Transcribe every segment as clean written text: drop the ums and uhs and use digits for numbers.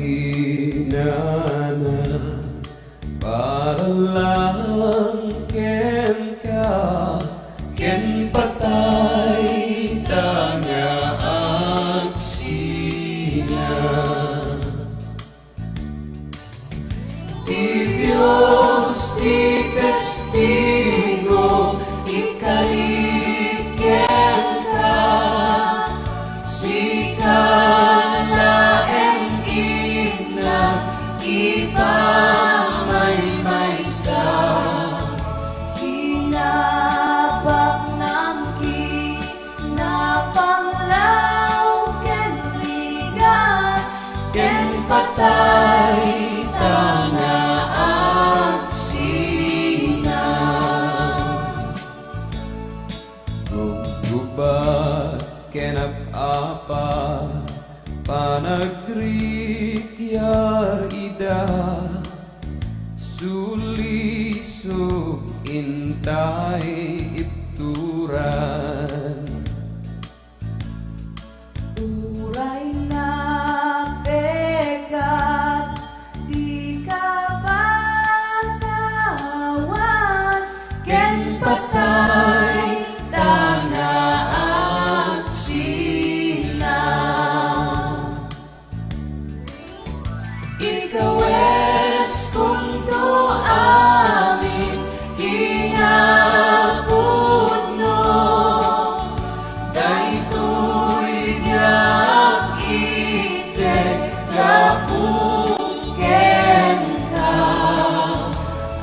inana para lang ken ka ken patay tanga aksina. Di Dios di testigo ikaliken ka sikala en ina ipamay-may sa hinabak ng kinapanglaw ken ligat ken patay tanga aksina. Gubat kenap apa panagrikyar ida suliso intay ituran. uray na pekat di kapatawan ken Patay tanga aksina. Ikaw es kung to amin hinapudno daytoy biyak ite kapuken ka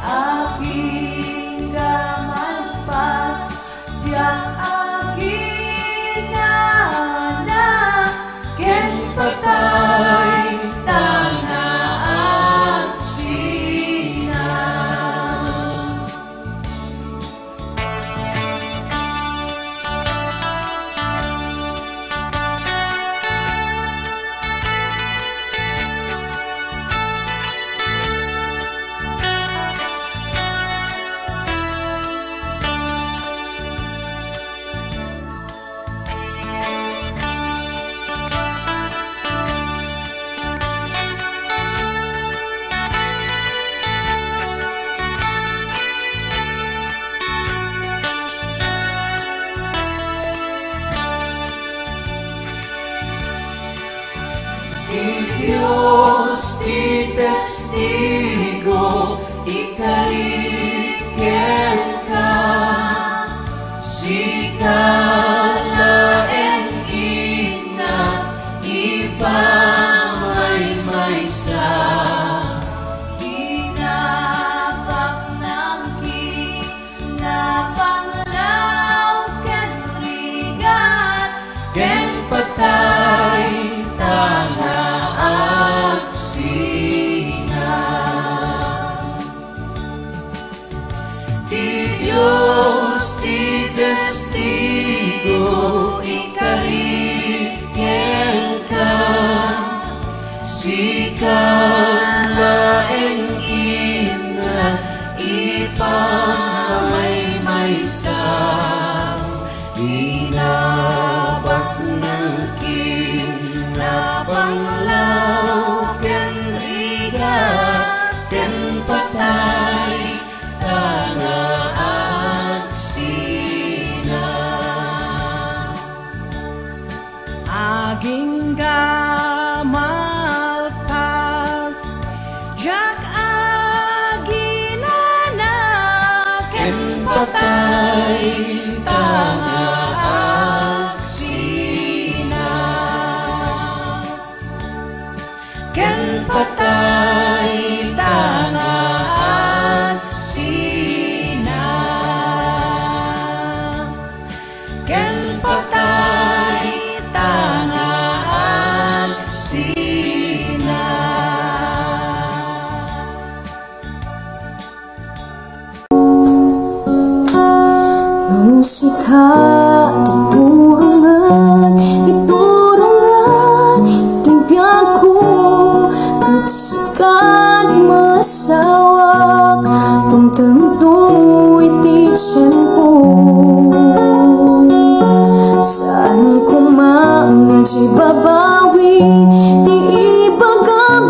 aking gamalpas diyak aking anak ken patay tanga aksina. Dios di testigo ikaliken ka sikala en ina ipamay-may sa hinabak ng kinapanglaw ken ligat ken patay tanga aksina. Di Dios di testigo ikaliken ka sikala en ina ipamay-may sa hinabak ng kinapanglaw ken ligat ken patay tanga aksina. Aging gamalpas jak aginana Ken patay tanga aksina. Ken patay tanga aksina. Ken patay tanga aksina. Musika iturungan, timpyaku keksikan masawak tung tentu iti cempo saan ku mangaji babawi di ibagam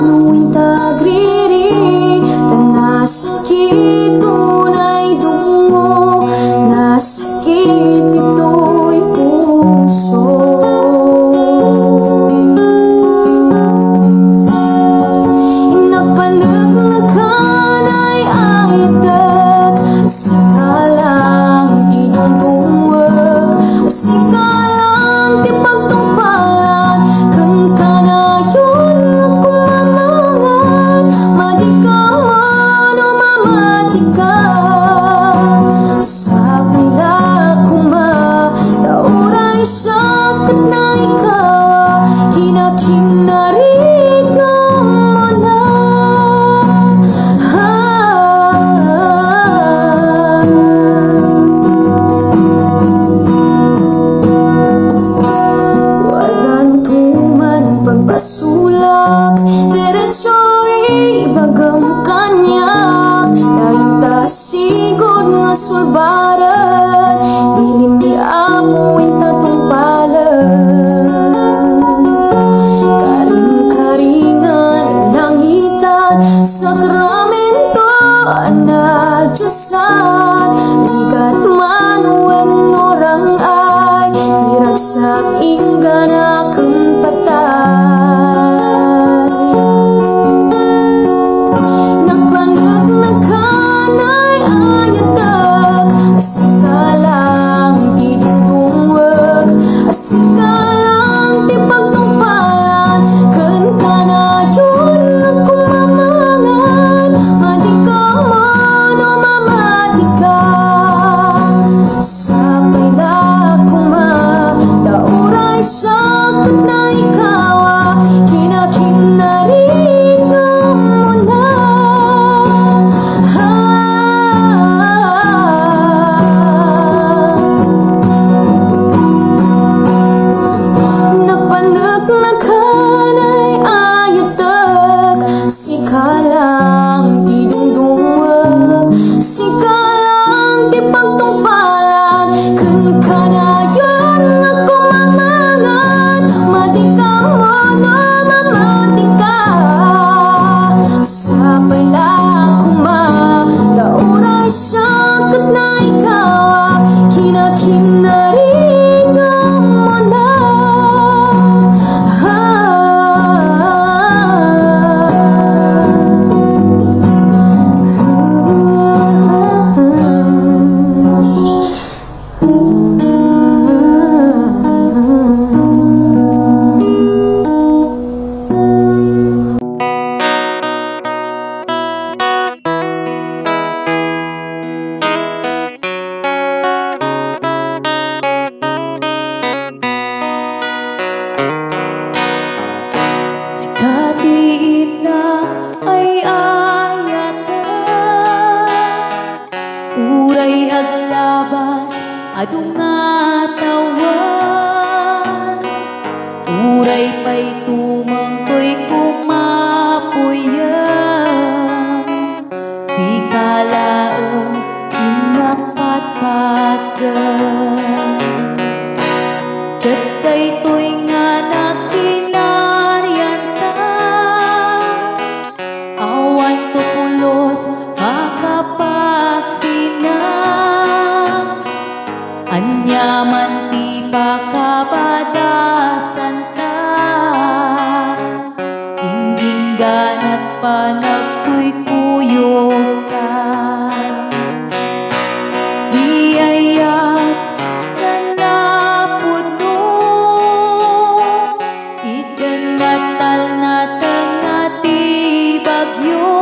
Choy bagam kanyak dayang tasigod nga sulbaran bilin di amuin tatungpalan karing-karingan langitan sakramento na Diyosan rigat manuen orang ay diragsak inggan akan patay sikalang didungwag sikalang di pagtungpalan kan kanayon ako mamangan madika man o mamadika sabay la kumadaoray sakit na ikaw kinakinaringan mo na sikalang didungdungwag sikalang di pagtungpalan kan kanayon ako mamangan madika mo no mamadika sabay la kumadaoray sakit na ikaw kinakinaringan mo na uray aglabas adung nga tawan uray pa'y tumangkoy kumapuyan sikalaang inapatpatan katay to'y nga nakinaryan ta awan to pulos anyaman ti pakabadasan ta ingginggan at panagkuykuyok ka iyayat nga napuno itanatal na tangati bagyo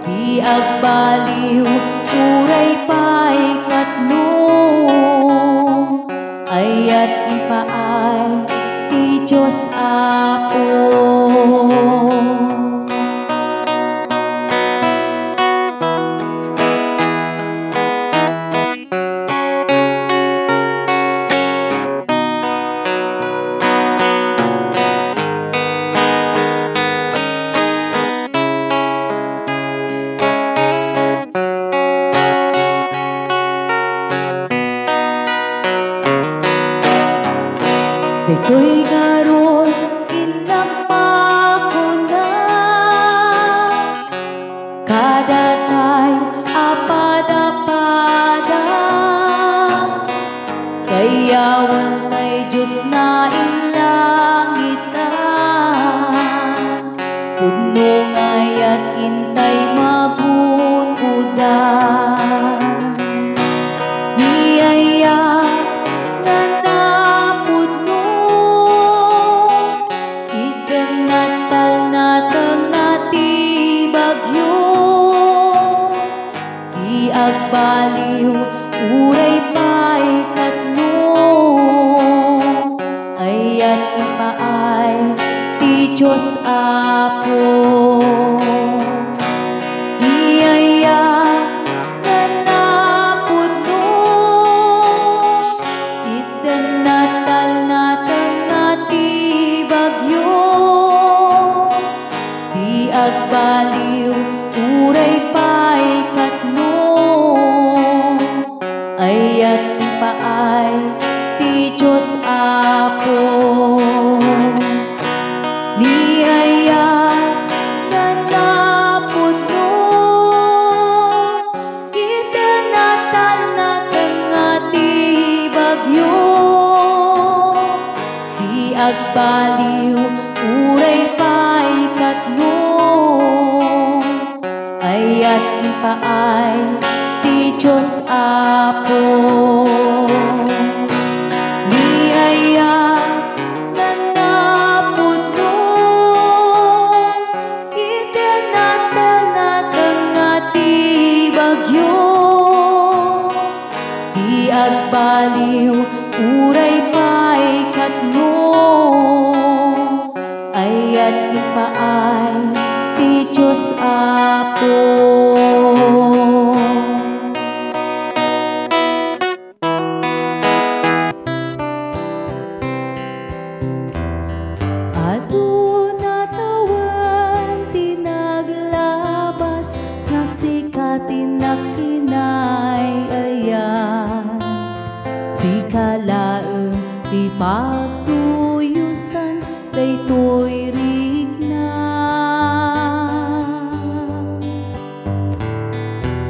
di agbaliw uray pa'y katno ayat ipaay ti Diyos Apo. Dito'y ngaron inamako na kada tay apada-pada kayawan tay Diyos na inlangitan puno ngayat intay magunudan niyaya agbaliw uray pa'y katno ayat ipaay ti Diyos Apo iyayat nga napuno itanatal na tangati bagyo agbaliw uray pa'y katno ayat paay ti Diyos Apo ni ayat na napudno itanatan natin nga ti bagyo di agbaliw uray pa'y katno ayat paay ti Diyos Apo ni ayat na napudno itanatan natin nga ti bagyo di agbaliw uray pa'y katno ayat paay ti Diyos Apo aduna tawan tinaglabas na sikatin na kinay-ayan sikalaeng ti pagtuyusan daytoy rigna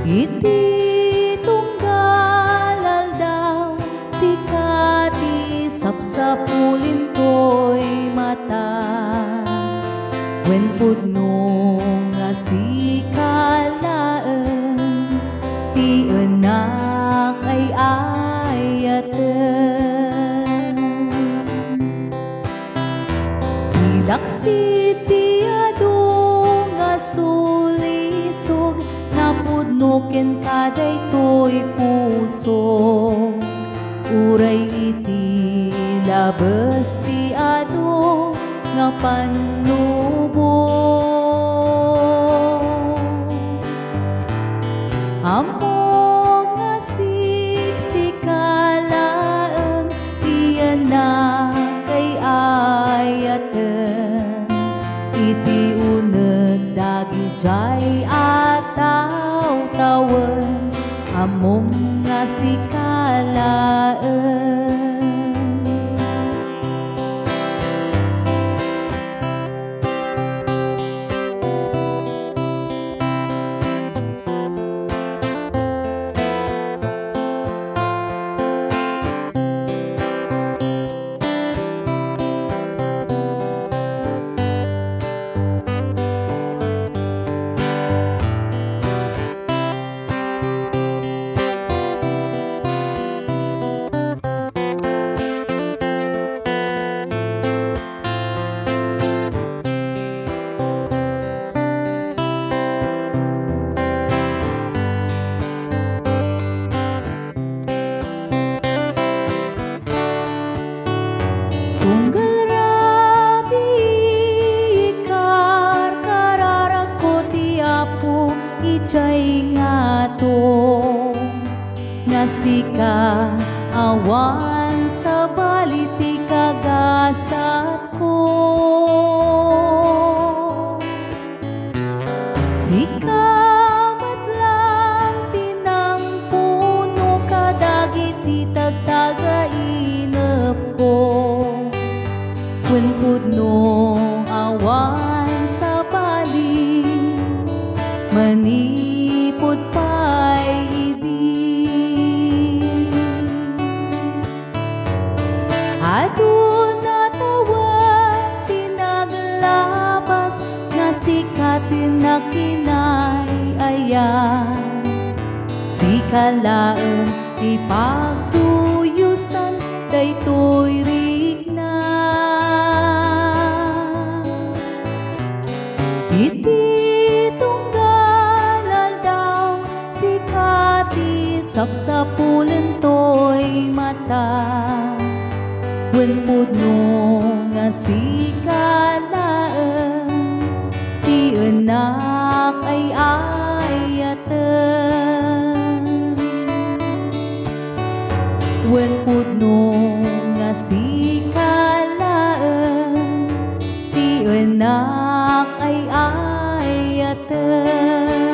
iti tunggalal daw sikati sapsapulin ko'y mata wen pudno nga sikalaeng ti anak ay ayaten ilaksit ti adu nga sulisog napudno ken kadaytoy puso uray iti labes ti adu nga panlubong among nga siksikalaeng ti anak ay ayaten iti uneg dagi jay ataw-tawen among nga sikalaeng tunggal rabi ikar kararag ko ti Apo ijay ngato nga sika awan sa baliti kagasat ko sika matlang tinang puno kadagiti tagtagainep ko wen pudno awan sa bali manipod pa'y idi aduna tawan tinaglabas nga sikatin na kinay-ayan sikalaeng ipagtuyusan daytoy rigna iti tunggalal daw sikati sapsapulen to'y mata wen pudno nga sikalaeng ti anak ay ayaten wen pudno nga sikalaeng ti anak ay ayaten yaten